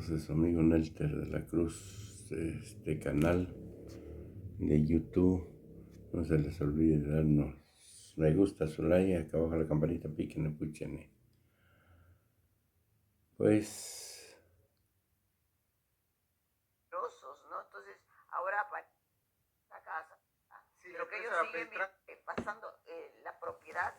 de su amigo Nelter de la Cruz, de este canal de YouTube. No se les olvide darnos me gusta, su like, acá abajo la campanita, piquen, escuchen. Pues ¿no? Entonces, ahora para la casa, sí, pero que ellos siguen pasando la propiedad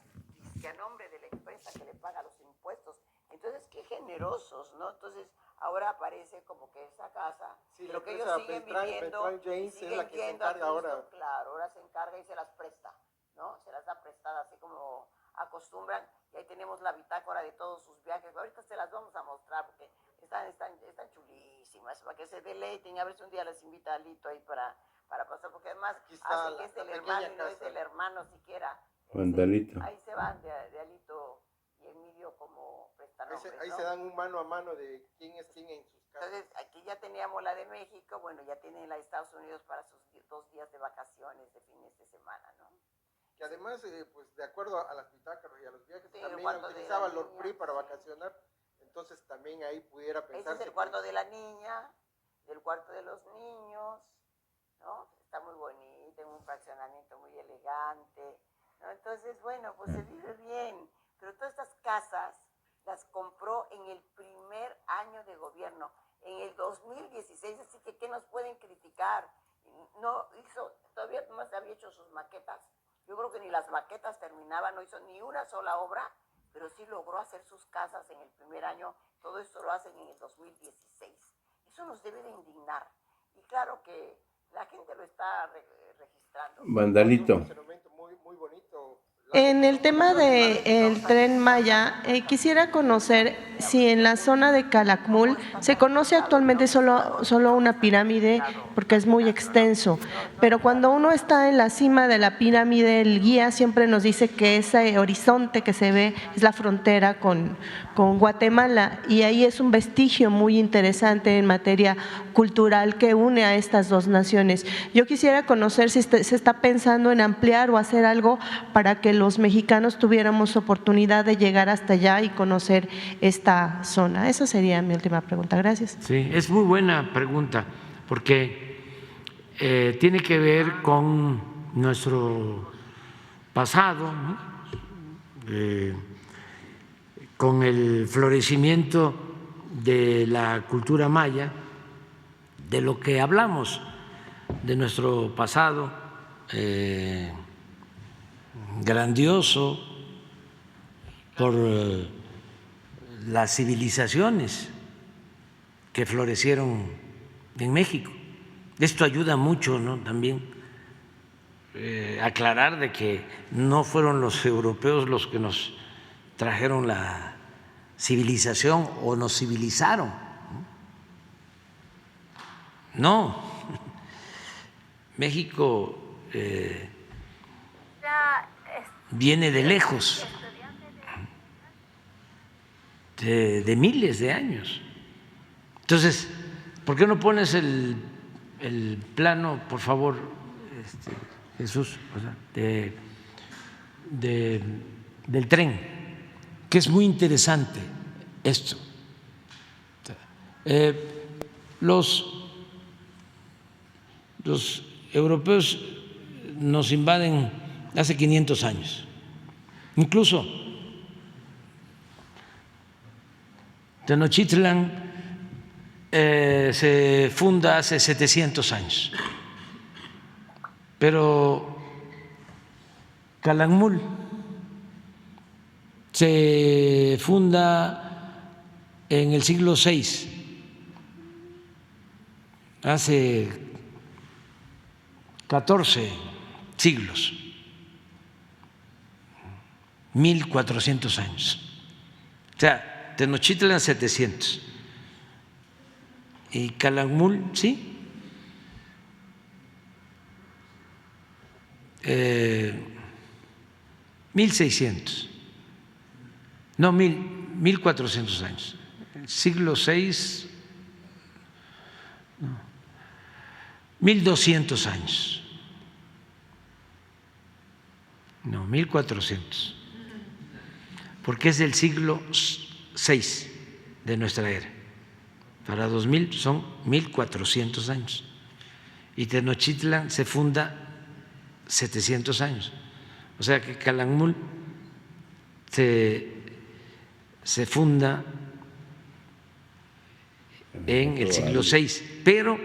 dice, a nombre de la empresa que le paga los impuestos. Entonces, qué generosos, ¿no? Entonces, ahora aparece como que esa casa, sí, pero que ellos siguen viviendo, siguen yendo a Cristo, claro, ahora se encarga y se las presta, ¿no? Se las da prestada, así como acostumbran, y ahí tenemos la bitácora de todos sus viajes. Ahorita se las vamos a mostrar porque están chulísimas, para que se deleiten. A ver si un día les invita a Lito ahí para pasar, porque además hace que es el hermano y no es el hermano siquiera. Ahí se van de Alito y Emilio como prestanombres, ahí ¿no? Se dan un mano a mano de quién es quién en sus casas. Entonces, aquí ya teníamos la de México, bueno, ya tienen la de Estados Unidos para sus 2 días de vacaciones, de fines de semana, ¿no? Que además, pues de acuerdo a las bitácoras y a los viajes, sí, también utilizaba el Lord Pri para vacacionar, entonces también ahí pudiera pensar. Ese es el cuarto de la niña, del cuarto de los niños, ¿no? Está muy bonito, en un fraccionamiento muy elegante, ¿no? Entonces, bueno, pues se vive bien, pero todas estas casas las compró en el primer año de gobierno, en el 2016, así que ¿qué nos pueden criticar? No hizo, todavía no se había hecho sus maquetas. Yo creo que ni las maquetas terminaban, no hizo ni una sola obra, pero sí logró hacer sus casas en el primer año. Todo esto lo hacen en el 2016. Eso nos debe de indignar. Y claro que la gente lo está registrando. Vandalito. Muy, muy bonito. En el tema del Tren Maya, quisiera conocer si en la zona de Calakmul se conoce actualmente solo una pirámide, porque es muy extenso, pero cuando uno está en la cima de la pirámide, el guía siempre nos dice que ese horizonte que se ve es la frontera con Guatemala, y ahí es un vestigio muy interesante en materia cultural que une a estas dos naciones. Yo quisiera conocer si se está pensando en ampliar o hacer algo para que los mexicanos tuviéramos oportunidad de llegar hasta allá y conocer esta zona. Esa sería mi última pregunta. Gracias. Sí, es muy buena pregunta porque tiene que ver con nuestro pasado, ¿no? Con el florecimiento de la cultura maya, de lo que hablamos, de nuestro pasado grandioso por las civilizaciones que florecieron en México. Esto ayuda mucho, ¿no? También aclarar de que no fueron los europeos los que nos trajeron la civilización o nos civilizaron. No, México viene de lejos, de miles de años. Entonces, ¿por qué no pones el plano, por favor, Jesús, del tren? Que es muy interesante esto. Los europeos nos invaden hace 500 años, incluso Tenochtitlan se funda hace 700 años, pero Calakmul se funda en el siglo VI, hace 14 siglos, 1400 años. O sea, Tenochtitlan 700 y Calakmul, sí, 1600, no, 1400 años, siglo VI, no, 1200 años, no, 1400, porque es del siglo VI de nuestra era. para 2000 son 1400 años. Y Tenochtitlan se funda 700 años. O sea que Calakmul se funda en el siglo VI, pero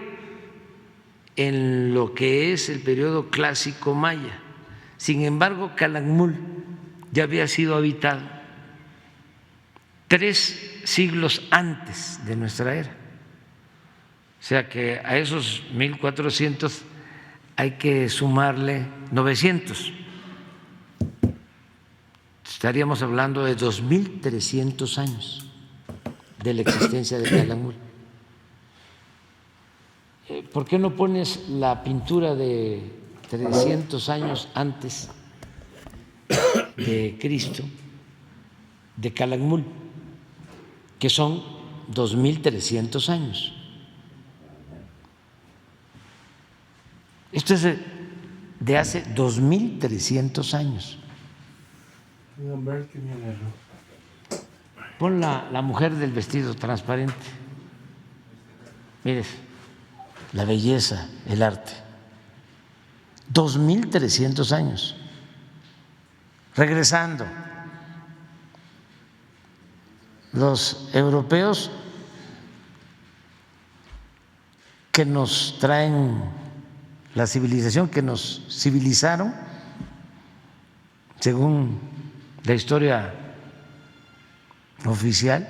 en lo que es el periodo clásico maya. Sin embargo, Calakmul ya había sido habitado 3 siglos antes de nuestra era. O sea que a esos 1400 hay que sumarle 900. Estaríamos hablando de 2300 años de la existencia de Calakmul. ¿Por qué no pones la pintura de 300 años antes de Cristo de Calakmul, que son 2300 años? Esto es de hace 2300 años. Pon la mujer del vestido transparente. Mires, la belleza, el arte. 2300 años. Regresando, los europeos que nos traen la civilización, que nos civilizaron, según la historia oficial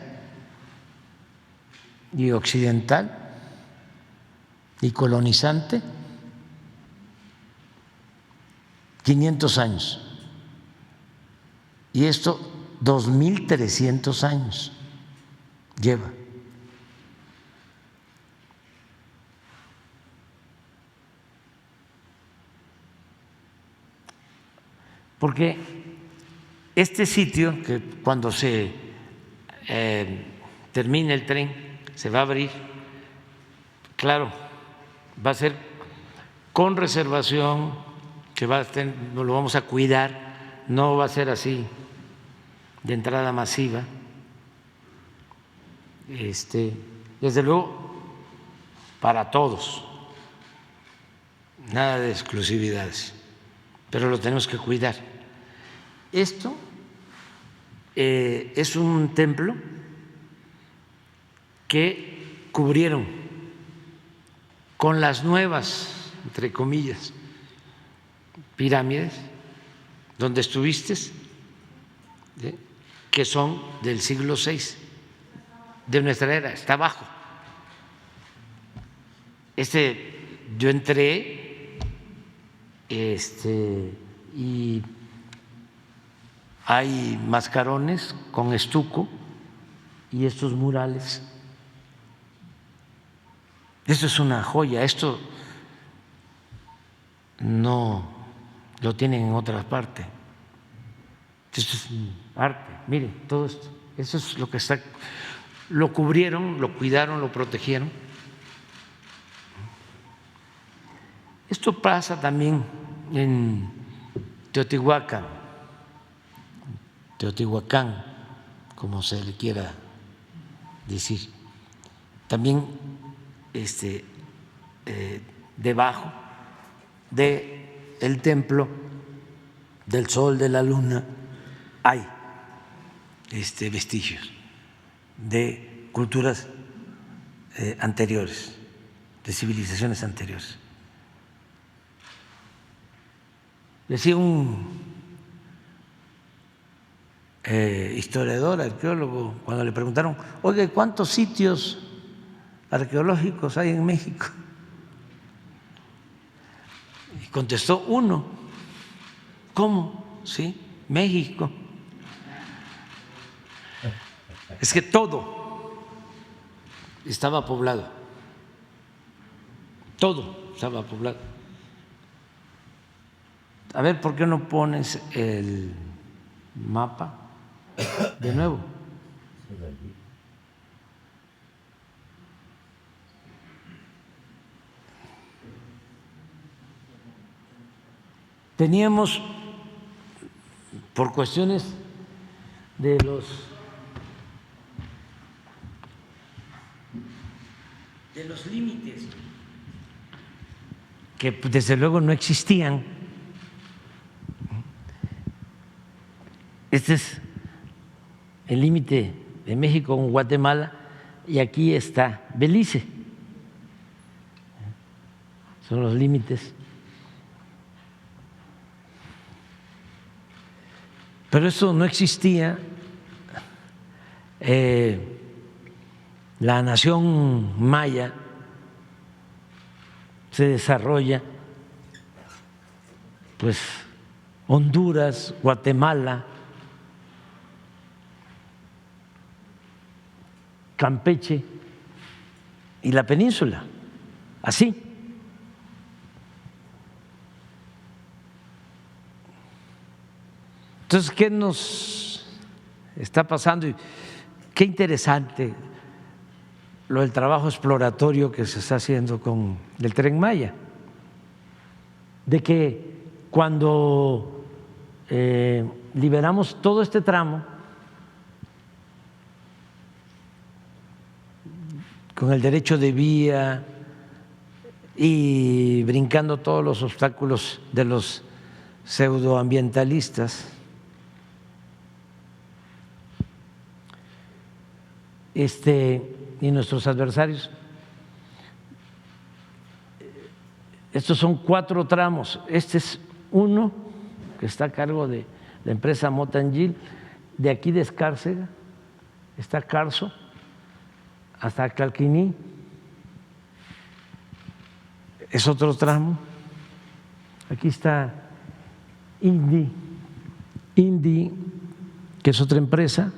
y occidental y colonizante, 500 años. Y esto 2300 años lleva. Porque este sitio, que cuando se termine el tren se va a abrir, claro, va a ser con reservación, que no lo vamos a cuidar, no va a ser así de entrada masiva. Desde luego, para todos, nada de exclusividades, pero lo tenemos que cuidar. Esto es un templo que cubrieron con las nuevas, entre comillas, pirámides donde estuviste, que son del siglo VI de nuestra era, está abajo. Yo entré y hay mascarones con estuco y estos murales. Esto es una joya, esto no lo tienen en otras partes. Esto es arte, miren, todo esto, eso es lo que está, lo cubrieron, lo cuidaron, lo protegieron. Esto pasa también en Teotihuacán, como se le quiera decir. También debajo del templo del Sol, de la Luna, hay vestigios de culturas anteriores, de civilizaciones anteriores. Decía un historiador, arqueólogo, cuando le preguntaron: oye, ¿cuántos sitios arqueológicos hay en México? Y contestó: 1. ¿Cómo? Sí, México. Es que todo estaba poblado, todo estaba poblado. A ver, ¿por qué no pones el mapa de nuevo? Teníamos, por cuestiones de los de los límites, que desde luego no existían. Este es el límite de México con Guatemala y aquí está Belice. Son los límites. Pero eso no existía. La nación maya se desarrolla, pues Honduras, Guatemala, Campeche y la península, así. Entonces, ¿qué nos está pasando? Y qué interesante lo del trabajo exploratorio que se está haciendo con el Tren Maya, de que cuando liberamos todo este tramo con el derecho de vía y brincando todos los obstáculos de los pseudoambientalistas, y nuestros adversarios. Estos son 4 tramos. Este es uno que está a cargo de la empresa Motangil. De aquí de Escárcega está Carso hasta Calquiní. Es otro tramo. Aquí está Indi, que es otra empresa,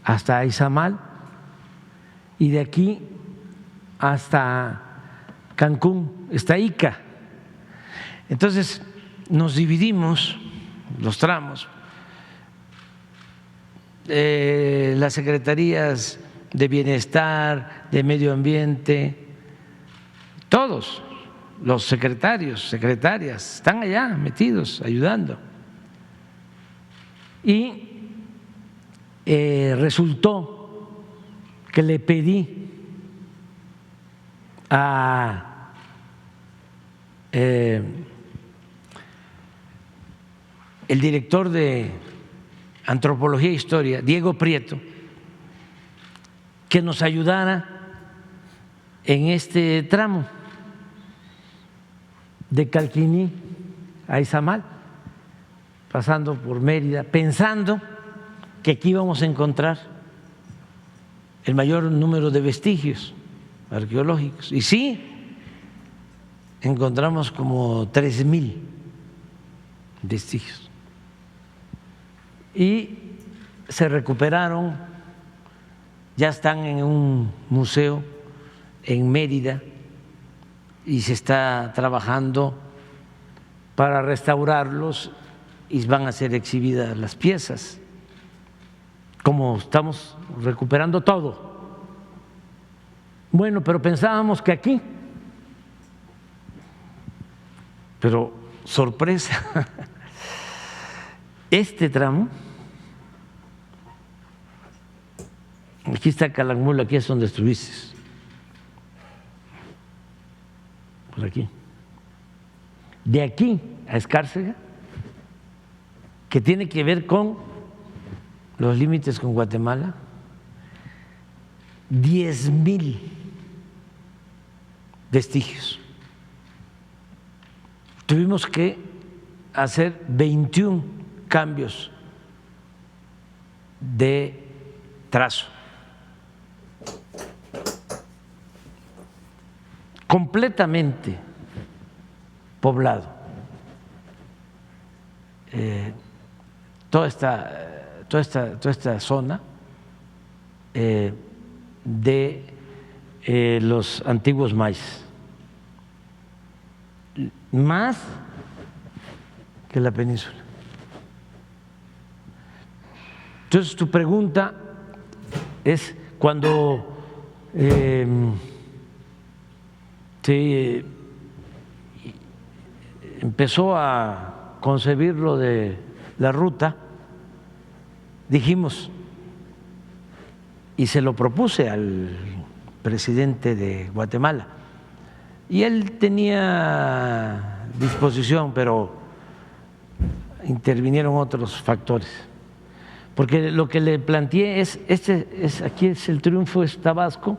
hasta Izamal. Y de aquí hasta Cancún está ICA. Entonces nos dividimos los tramos. Las secretarías de Bienestar, de Medio Ambiente, todos los secretarios, secretarias están allá metidos, ayudando. Y resultó que le pedí a el director de Antropología e Historia, Diego Prieto, que nos ayudara en este tramo de Calquiní a Izamal, pasando por Mérida, pensando que aquí íbamos a encontrar el mayor número de vestigios arqueológicos. Y sí, encontramos como 3,000 vestigios. Y se recuperaron, ya están en un museo en Mérida y se está trabajando para restaurarlos y van a ser exhibidas las piezas. Como estamos recuperando todo. Bueno, pero pensábamos que aquí, pero sorpresa, este tramo, aquí está Calakmul, aquí es donde estuviste, por aquí, de aquí a Escárcega, que tiene que ver con los límites con Guatemala, 10,000 vestigios. Tuvimos que hacer 21 cambios de trazo. Completamente poblado. Toda esta zona de los antiguos mayas, más que la península. Entonces tu pregunta es cuando se empezó a concebir lo de la ruta, dijimos, y se lo propuse al presidente de Guatemala. Y él tenía disposición, pero intervinieron otros factores. Porque lo que le planteé es, aquí es el triunfo, es Tabasco,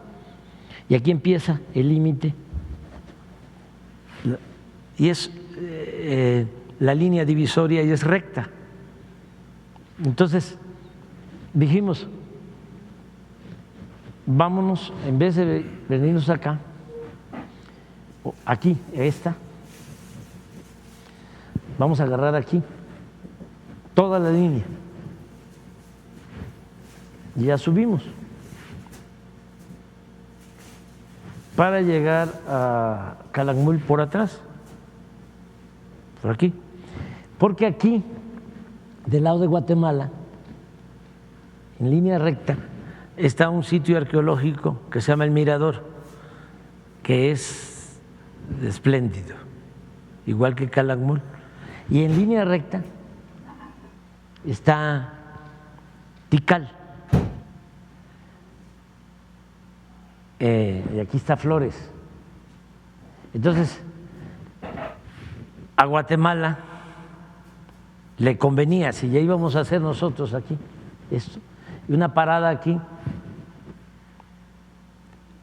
y aquí empieza el límite. Y es la línea divisoria y es recta. Entonces dijimos, vámonos, en vez de venirnos acá, aquí, vamos a agarrar aquí toda la línea. Y ya subimos para llegar a Calakmul por atrás, por aquí, porque aquí, del lado de Guatemala, en línea recta, está un sitio arqueológico que se llama El Mirador, que es espléndido, igual que Calakmul, y en línea recta está Tikal, y aquí está Flores. Entonces, a Guatemala le convenía, si ya íbamos a hacer nosotros aquí esto, y una parada aquí,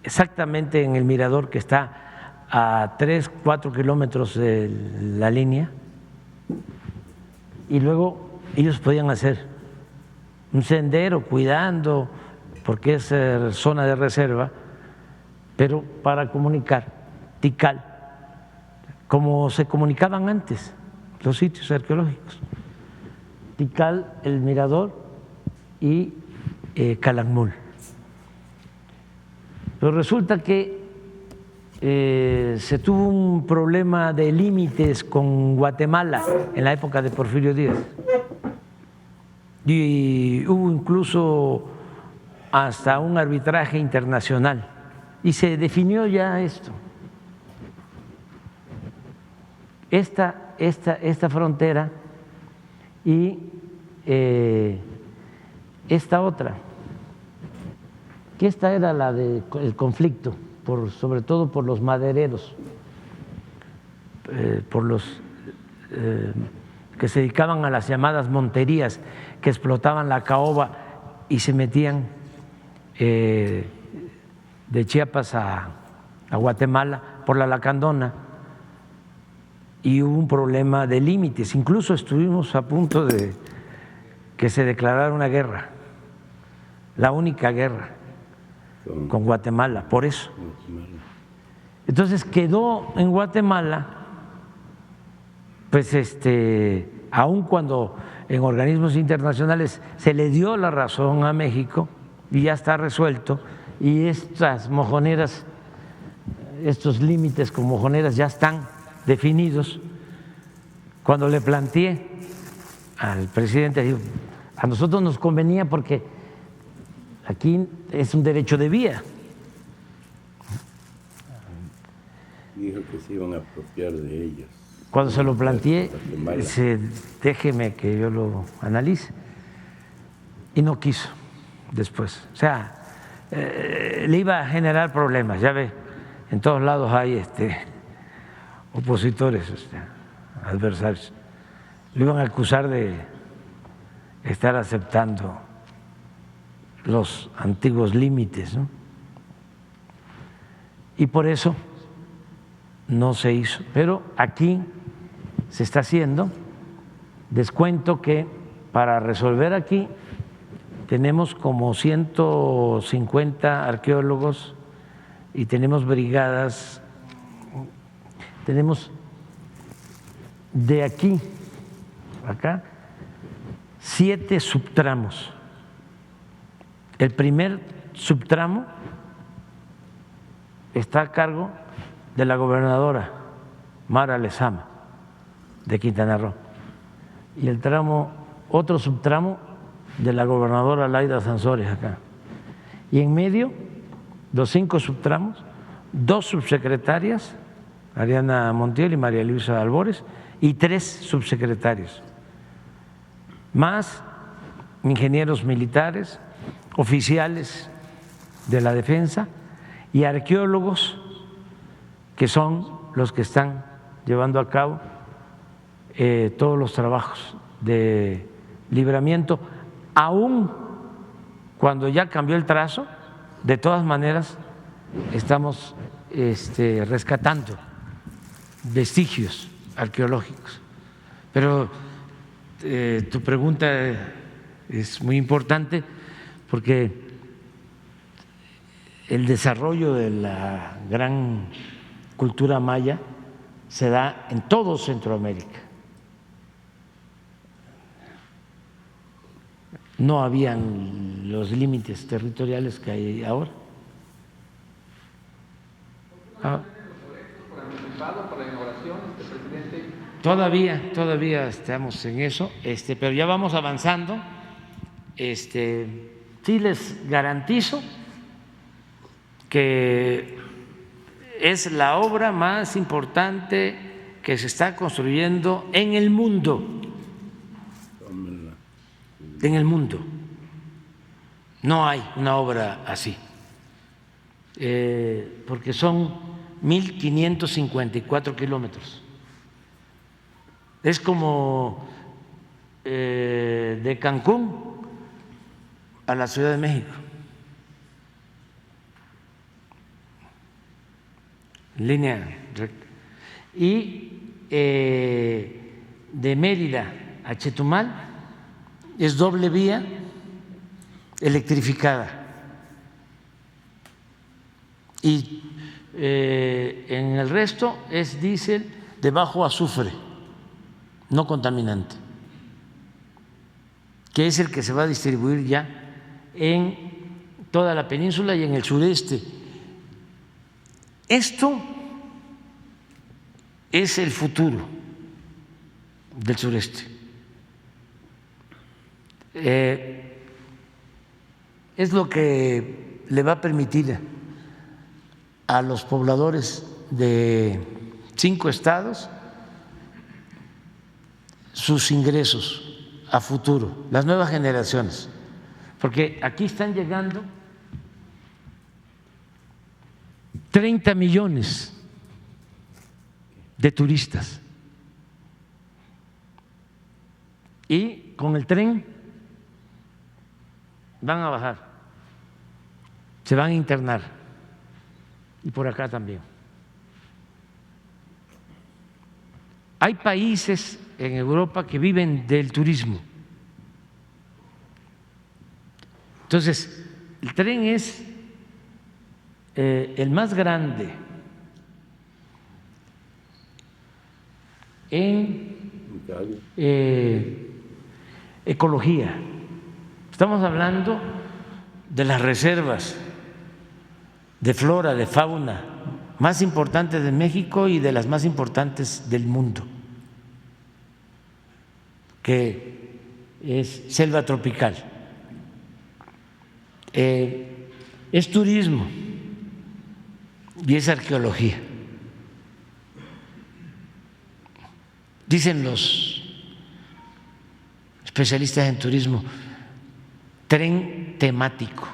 exactamente en el mirador que está a 3, 4 kilómetros de la línea, y luego ellos podían hacer un sendero cuidando, porque es zona de reserva, pero para comunicar Tikal, como se comunicaban antes los sitios arqueológicos, Tikal, El Mirador y Calakmul. Pero resulta que se tuvo un problema de límites con Guatemala en la época de Porfirio Díaz, y hubo incluso hasta un arbitraje internacional y se definió ya esto. Esta frontera y esta otra, que esta era la del conflicto, sobre todo por los madereros, por los que se dedicaban a las llamadas monterías, que explotaban la caoba y se metían de Chiapas a Guatemala por la Lacandona, y hubo un problema de límites. Incluso estuvimos a punto de que se declarara una guerra, la única guerra con Guatemala, por eso. Entonces quedó en Guatemala, pues aun cuando en organismos internacionales se le dio la razón a México y ya está resuelto, y estas mojoneras, estos límites con mojoneras ya están definidos. Cuando le planteé al presidente, a nosotros nos convenía porque aquí es un derecho de vía. Dijo que se iban a apropiar de ellos. Cuando se lo planteé, déjeme que yo lo analice, y no quiso después. O sea, le iba a generar problemas. Ya ve, en todos lados hay opositores, adversarios. Lo iban a acusar de estar aceptando los antiguos límites, ¿no? Y por eso no se hizo. Pero aquí se está haciendo. Descuento que para resolver aquí tenemos como 150 arqueólogos y tenemos brigadas. Tenemos de aquí a acá 7 subtramos. El primer subtramo está a cargo de la gobernadora Mara Lezama de Quintana Roo, y el otro subtramo de la gobernadora Laida Sansores acá, y en medio los 5 subtramos, 2 subsecretarias, Ariana Montiel y María Luisa Albores, y 3 subsecretarios, más ingenieros militares, oficiales de la defensa y arqueólogos que son los que están llevando a cabo todos los trabajos de libramiento, aún cuando ya cambió el trazo. De todas maneras estamos rescatando vestigios arqueológicos. Pero tu pregunta es muy importante porque el desarrollo de la gran cultura maya se da en todo Centroamérica. No habían los límites territoriales que hay ahora. Todavía estamos en eso, pero ya vamos avanzando. Sí les garantizo que es la obra más importante que se está construyendo en el mundo. En el mundo no hay una obra así, porque son 1.554 kilómetros. Es como de Cancún a la Ciudad de México, en línea recta. Y de Mérida a Chetumal es doble vía electrificada. Y en el resto es diésel de bajo azufre, no contaminante, que es el que se va a distribuir ya en toda la península y en el sureste. Esto es el futuro del sureste. Es lo que le va a permitir a los pobladores de 5 estados sus ingresos a futuro, las nuevas generaciones, porque aquí están llegando 30 millones de turistas y con el tren van a bajar, se van a internar, y por acá también. Hay países en Europa que viven del turismo. Entonces, el tren es el más grande en ecología. Estamos hablando de las reservas de flora, de fauna más importantes de México y de las más importantes del mundo, que es selva tropical. Es turismo y es arqueología. Dicen los especialistas en turismo, tren temático.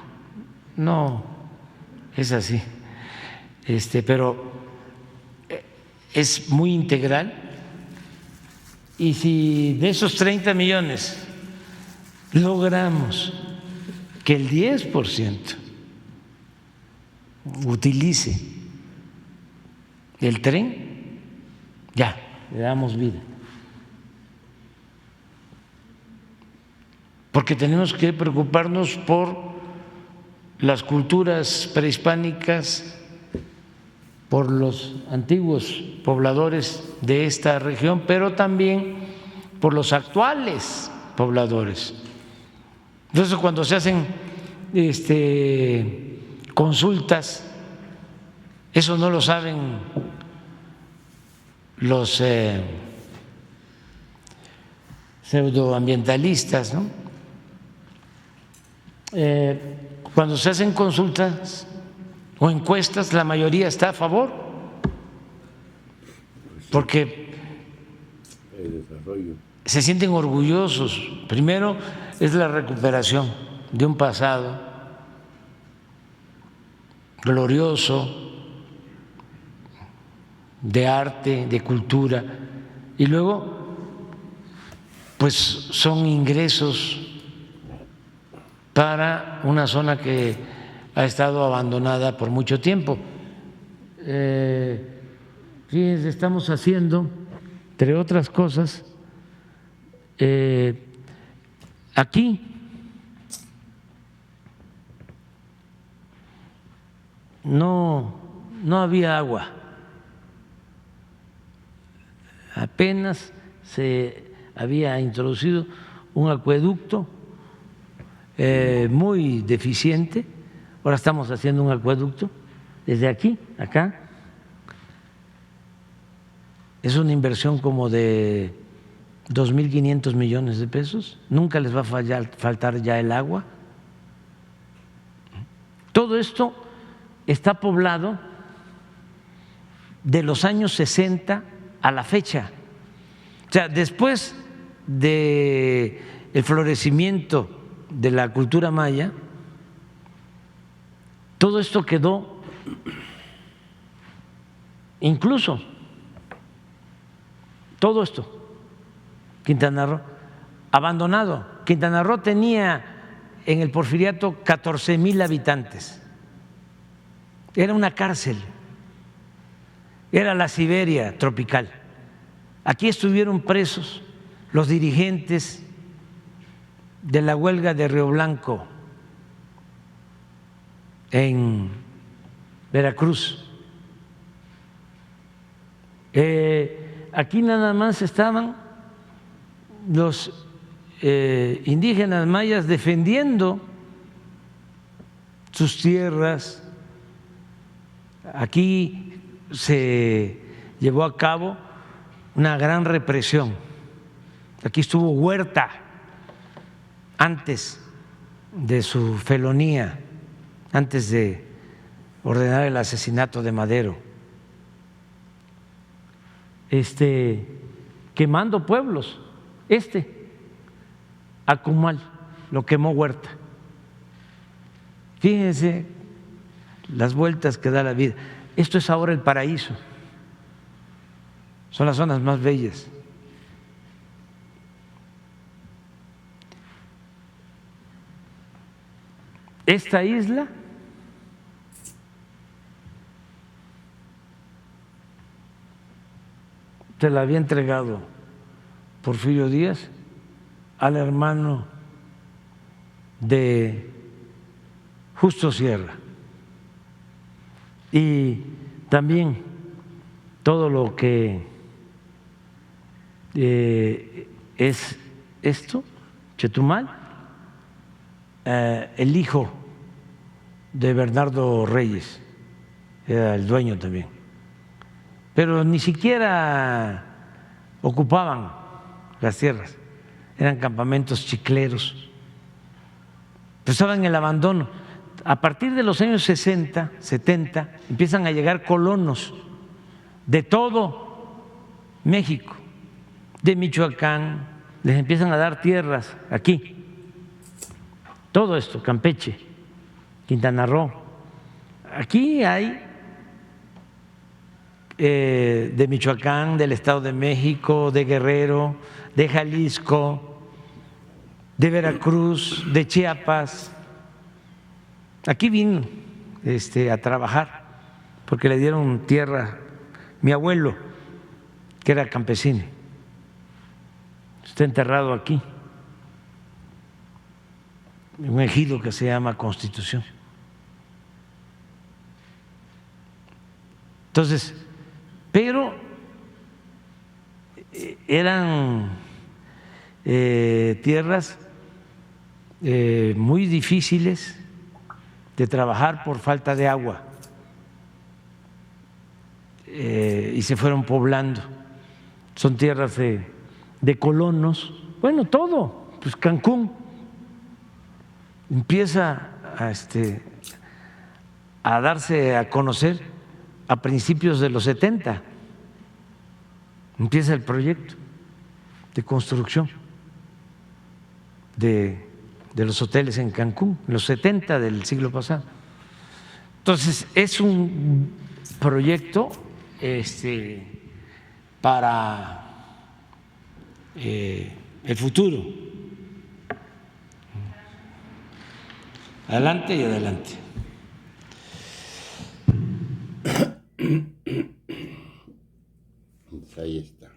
No es así, pero es muy integral. Y si de esos 30 millones logramos que el 10% utilice el tren, ya le damos vida. Porque tenemos que preocuparnos por las culturas prehispánicas, por los antiguos pobladores de esta región, pero también por los actuales pobladores. Entonces, cuando se hacen consultas, eso no lo saben los pseudoambientalistas, ¿no? Cuando se hacen consultas o encuestas, la mayoría está a favor, porque se sienten orgullosos. Primero es la recuperación de un pasado glorioso de arte, de cultura, y luego pues son ingresos para una zona que ha estado abandonada por mucho tiempo. Fíjense, estamos haciendo, entre otras cosas, aquí no había agua, apenas se había introducido un acueducto muy deficiente. Ahora estamos haciendo un acueducto desde aquí, acá. Es una inversión como de 2.500 millones de pesos. Nunca les va a faltar ya el agua. Todo esto está poblado de los años 60 a la fecha. O sea, después del florecimiento de la cultura maya, todo esto quedó incluso, todo esto, Quintana Roo, abandonado. Quintana Roo tenía en el Porfiriato 14,000 habitantes. Era una cárcel, era la Siberia tropical. Aquí estuvieron presos los dirigentes de la huelga de Río Blanco en Veracruz. Aquí nada más estaban los indígenas mayas defendiendo sus tierras. Aquí se llevó a cabo una gran represión. Aquí estuvo Huerta antes de su felonía, antes de ordenar el asesinato de Madero, quemando pueblos. Acumal lo quemó Huerta. Fíjense las vueltas que da la vida. Esto es ahora el paraíso, son las zonas más bellas. Esta isla se la había entregado Porfirio Díaz al hermano de Justo Sierra, y también todo lo que es esto, Chetumal, el hijo de Bernardo Reyes era el dueño también, pero ni siquiera ocupaban las tierras, eran campamentos chicleros, pues estaban en el abandono. A partir de los años 60, 70, empiezan a llegar colonos de todo México, de Michoacán, les empiezan a dar tierras aquí, todo esto, Campeche, Quintana Roo. Aquí hay de Michoacán, del Estado de México, de Guerrero, de Jalisco, de Veracruz, de Chiapas. Aquí vino a trabajar porque le dieron tierra. Mi abuelo, que era campesino, está enterrado aquí, en un ejido que se llama Constitución. Entonces, pero eran tierras muy difíciles de trabajar por falta de agua, y se fueron poblando. Son tierras de colonos. Bueno, todo, pues Cancún empieza a darse a conocer a principios de los 70. Empieza el proyecto de construcción de los hoteles en Cancún, en los 70 del siglo pasado. Entonces, es un proyecto para el futuro. Adelante y adelante. Pues ahí está.